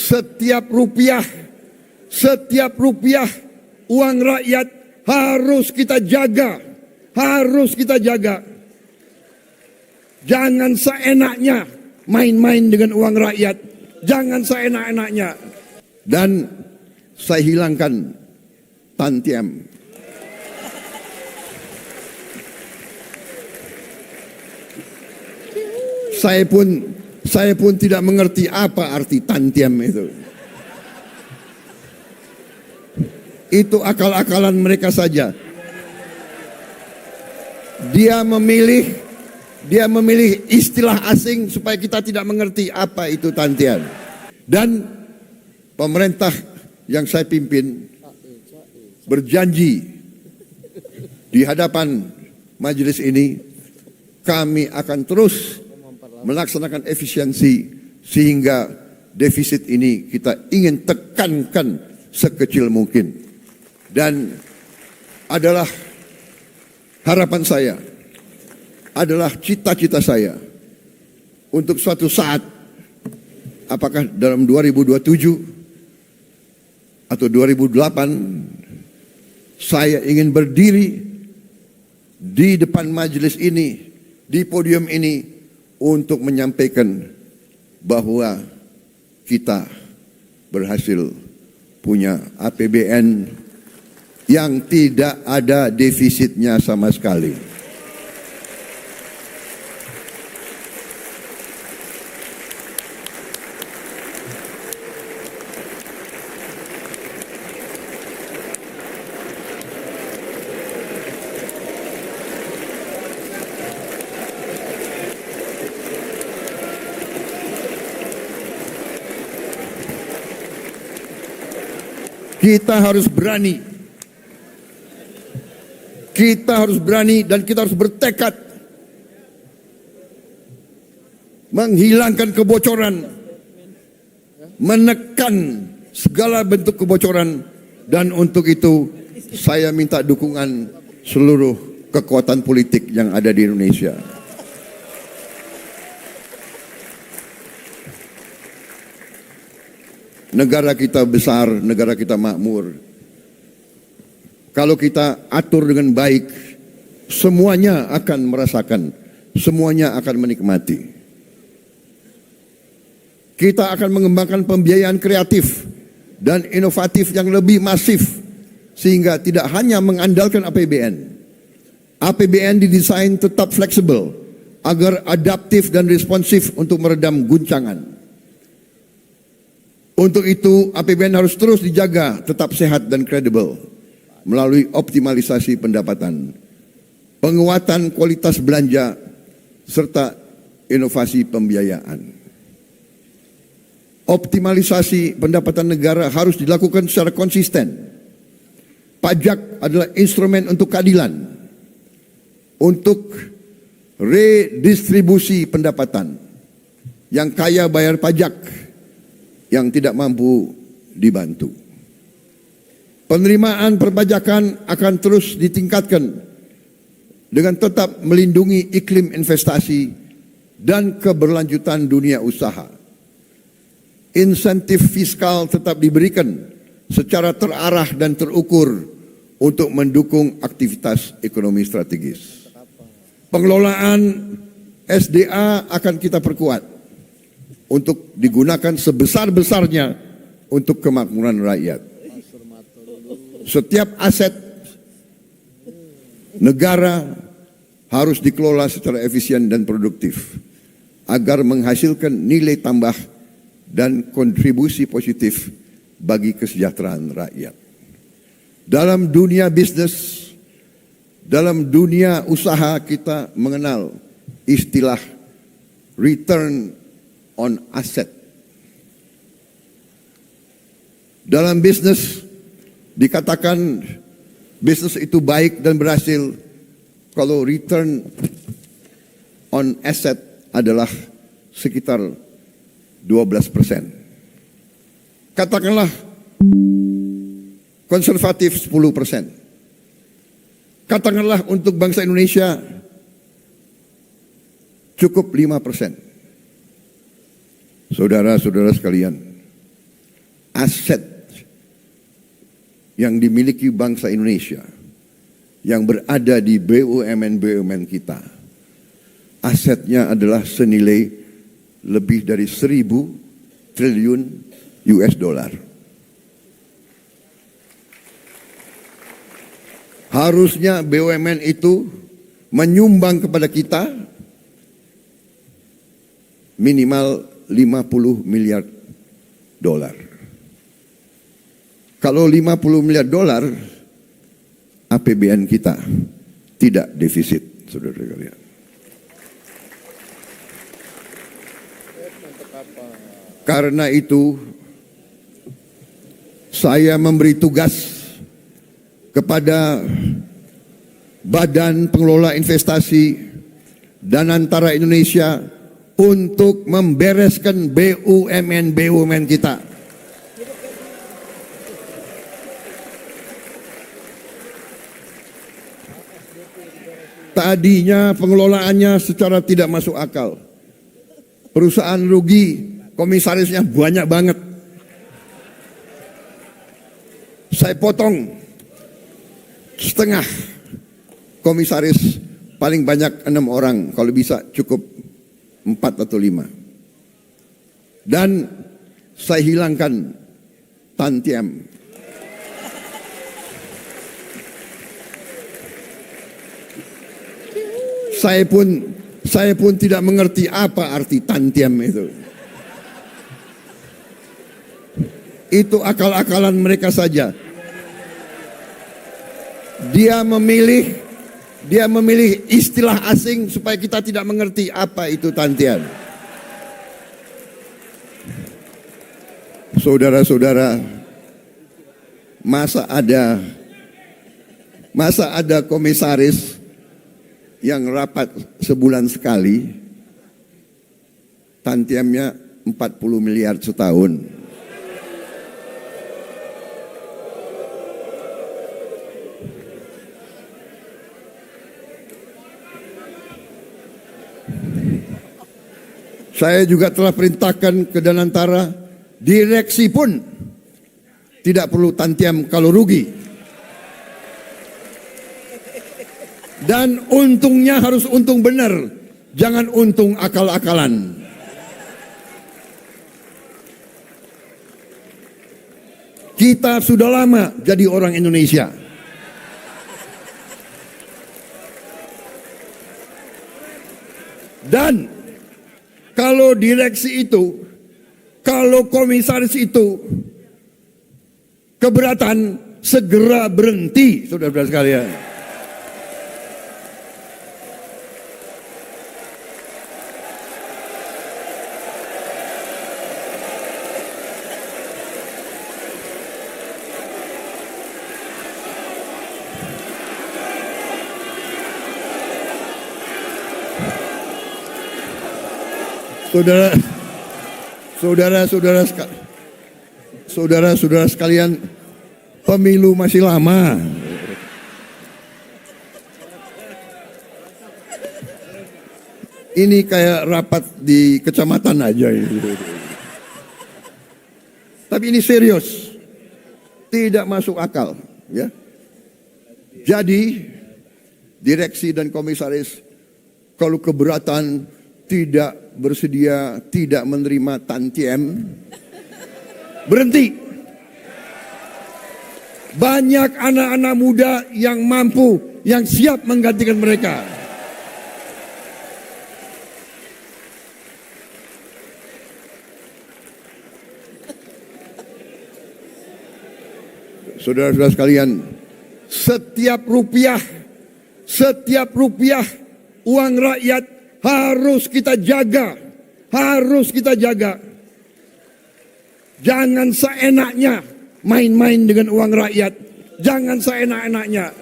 setiap rupiah uang rakyat harus kita jaga, Jangan seenaknya main-main dengan uang rakyat, jangan seenak-enaknya. Dan saya hilangkan tantiam. Saya pun tidak mengerti apa arti tantiam itu. Itu akal-akalan mereka saja. Dia memilih istilah asing supaya kita tidak mengerti apa itu tantian. Dan pemerintah yang saya pimpin berjanji di hadapan majelis ini, kami akan terus melaksanakan efisiensi sehingga defisit ini kita ingin tekankan sekecil mungkin. Dan adalah harapan saya, adalah cita-cita saya untuk suatu saat, apakah dalam 2027 atau 2008, saya ingin berdiri di depan majelis ini, di podium ini, untuk menyampaikan bahwa kita berhasil punya APBN yang tidak ada defisitnya sama sekali. Kita harus berani. Dan kita harus bertekad menghilangkan kebocoran, menekan segala bentuk kebocoran, dan untuk itu saya minta dukungan seluruh kekuatan politik yang ada di Indonesia. Negara kita besar, negara kita makmur. Kalau kita atur dengan baik, semuanya akan merasakan, semuanya akan menikmati. Kita akan mengembangkan pembiayaan kreatif dan inovatif yang lebih masif, sehingga tidak hanya mengandalkan APBN. APBN didesain tetap fleksibel, agar adaptif dan responsif untuk meredam guncangan. Untuk itu, APBN harus terus dijaga tetap sehat dan kredibel melalui optimalisasi pendapatan, penguatan kualitas belanja, serta inovasi pembiayaan. Optimalisasi pendapatan negara harus dilakukan secara konsisten. Pajak adalah instrumen untuk keadilan, untuk redistribusi pendapatan. Yang kaya bayar pajak, yang tidak mampu dibantu. Penerimaan perpajakan akan terus ditingkatkan dengan tetap melindungi iklim investasi dan keberlanjutan dunia usaha. Insentif fiskal tetap diberikan secara terarah dan terukur untuk mendukung aktivitas ekonomi strategis. Pengelolaan SDA akan kita perkuat untuk digunakan sebesar-besarnya untuk kemakmuran rakyat. Setiap aset negara harus dikelola secara efisien dan produktif agar menghasilkan nilai tambah dan kontribusi positif bagi kesejahteraan rakyat. Dalam dunia bisnis, dalam dunia usaha, kita mengenal istilah return on asset. Dalam bisnis dikatakan bisnis itu baik dan berhasil kalau return on asset adalah sekitar 12%. Katakanlah konservatif 10%. Katakanlah untuk bangsa Indonesia cukup 5%. Saudara-saudara sekalian, aset yang dimiliki bangsa Indonesia yang berada di BUMN-BUMN kita. Asetnya adalah senilai lebih dari 1.000 triliun US dollar. Harusnya BUMN itu menyumbang kepada kita minimal 50 miliar dolar. Kalau 50 miliar dolar, APBN kita tidak defisit, saudara sekalian. Karena itu, saya memberi tugas kepada Badan Pengelola Investasi dan Antara Indonesia untuk membereskan BUMN kita. Tadinya pengelolaannya secara tidak masuk akal. Perusahaan rugi, komisarisnya banyak banget. Saya potong setengah komisaris, paling banyak 6 orang, kalau bisa cukup 4 atau 5. Dan saya hilangkan tantiam. Saya pun tidak mengerti apa arti tantiam itu. Itu akal-akalan mereka saja. Dia memilih istilah asing supaya kita tidak mengerti apa itu tantian. Saudara-saudara, masa ada komisaris yang rapat sebulan sekali, tantiamnya 40 miliar setahun. Saya juga telah perintahkan ke Danantara, direksi pun tidak perlu tantiam kalau rugi. Dan untungnya harus untung benar, jangan untung akal-akalan. Kita sudah lama jadi orang Indonesia. Dan kalau direksi itu, kalau komisaris itu keberatan, segera berhenti, saudara-saudara sekalian. Saudara-saudara sekalian, pemilu masih lama. Ini kayak rapat di kecamatan aja. Tapi ini serius, tidak masuk akal, ya. Jadi direksi dan komisaris kalau keberatan, tidak bersedia, tidak menerima tantiem, berhenti. Banyak anak-anak muda yang mampu, yang siap menggantikan mereka. Saudara-saudara sekalian, setiap rupiah uang rakyat harus kita jaga, Jangan seenaknya main-main dengan uang rakyat, jangan seenak-enaknya.